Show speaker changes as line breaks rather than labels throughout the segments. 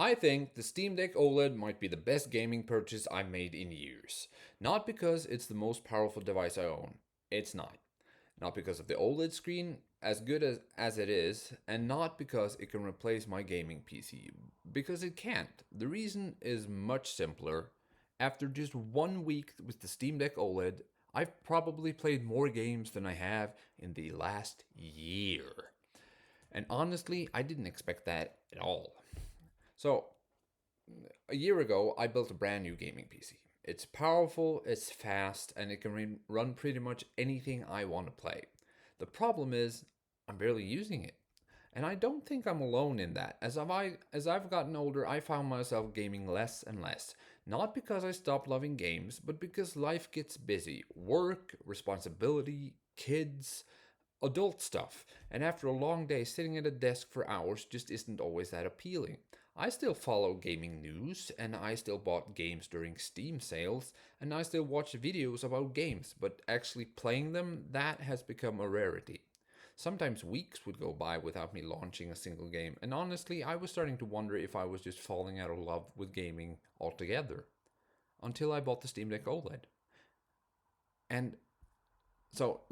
I think the Steam Deck OLED might be the best gaming purchase I've made in years. Not because it's the most powerful device I own. It's not. Not because of the OLED screen, as good as it is, and not because it can replace my gaming PC. Because it can't. The reason is much simpler. After just 1 week with the Steam Deck OLED, I've probably played more games than I have in the last year. And honestly, I didn't expect that at all. So, a year ago, I built a brand new gaming PC. It's powerful, it's fast, and it can run pretty much anything I want to play. The problem is, I'm barely using it. And I don't think I'm alone in that. As I've gotten older, I found myself gaming less and less. Not because I stopped loving games, but because life gets busy. Work, responsibility, kids, adult stuff. And after a long day, sitting at a desk for hours just isn't always that appealing. I still follow gaming news, and I still bought games during Steam sales, and I still watch videos about games, but actually playing them, that has become a rarity. Sometimes weeks would go by without me launching a single game, and honestly, I was starting to wonder if I was just falling out of love with gaming altogether. Until I bought the Steam Deck OLED. And so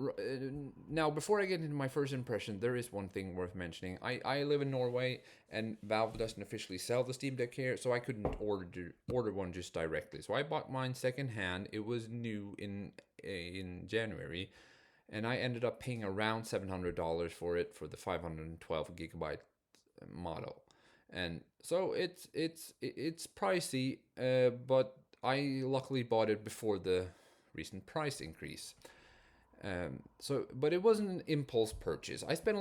now, before I get into my first impression, there is one thing worth mentioning. I live in Norway, and Valve doesn't officially sell the Steam Deck here, so I couldn't order one just directly. So I bought mine secondhand. It was new in January, and I ended up paying around $700 for it for the 512 gigabyte model. And so it's pricey, but I luckily bought it before the recent price increase. But it wasn't an impulse purchase. I spent a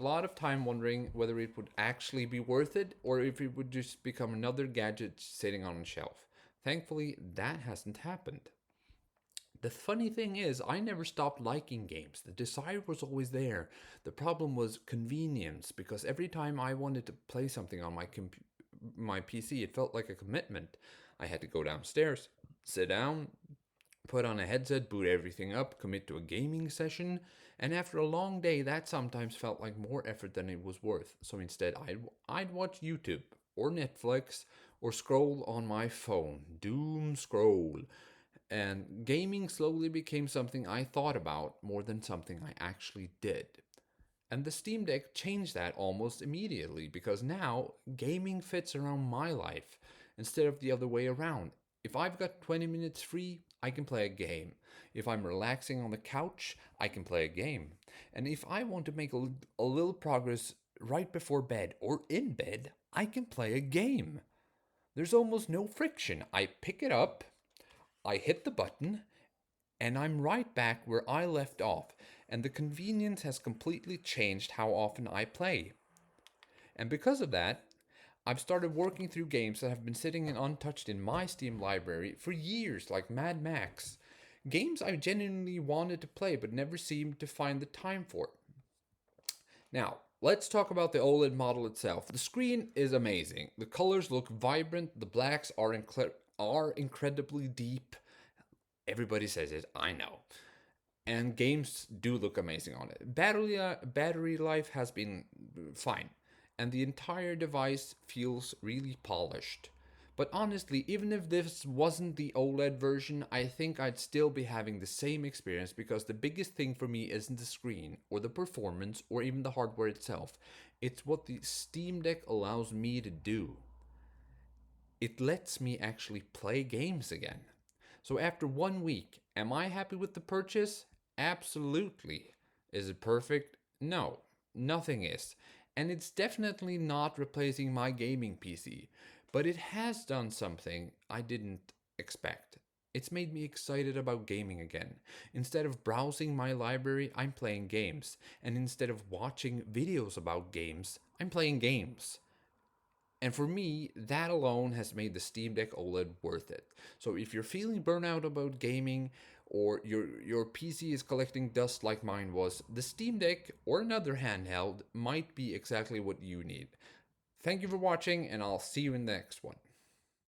lot of time wondering whether it would actually be worth it or if it would just become another gadget sitting on a shelf. Thankfully, that hasn't happened. The funny thing is, I never stopped liking games. The desire was always there. The problem was convenience, because every time I wanted to play something on my PC, it felt like a commitment. I had to go downstairs, sit down, put on a headset, boot everything up, commit to a gaming session, and after a long day, that sometimes felt like more effort than it was worth. So instead, I'd watch YouTube or Netflix or scroll on my phone, doom scroll. And gaming slowly became something I thought about more than something I actually did. And the Steam Deck changed that almost immediately because now gaming fits around my life instead of the other way around. If I've got 20 minutes free, I can play a game. If I'm relaxing on the couch, I can play a game. And if I want to make a little progress right before bed or in bed, I can play a game. There's almost no friction. I pick it up, I hit the button, and I'm right back where I left off. And the convenience has completely changed how often I play. And because of that, I've started working through games that have been sitting and untouched in my Steam library for years, like Mad Max. Games I genuinely wanted to play but never seemed to find the time for. Now, let's talk about the OLED model itself. The screen is amazing. The colors look vibrant, the blacks are incredibly deep. Everybody says it, I know. And games do look amazing on it. Battery life has been fine, and the entire device feels really polished. But honestly, even if this wasn't the OLED version, I think I'd still be having the same experience because the biggest thing for me isn't the screen, or the performance, or even the hardware itself. It's what the Steam Deck allows me to do. It lets me actually play games again. So after 1 week, am I happy with the purchase? Absolutely. Is it perfect? No, nothing is. And it's definitely not replacing my gaming PC, but it has done something I didn't expect. It's made me excited about gaming again. Instead of browsing my library, I'm playing games. And instead of watching videos about games, I'm playing games. And for me, that alone has made the Steam Deck OLED worth it. So if you're feeling burnout about gaming or your PC is collecting dust like mine was, the Steam Deck or another handheld might be exactly what you need. Thank you for watching, and I'll see you in the next one.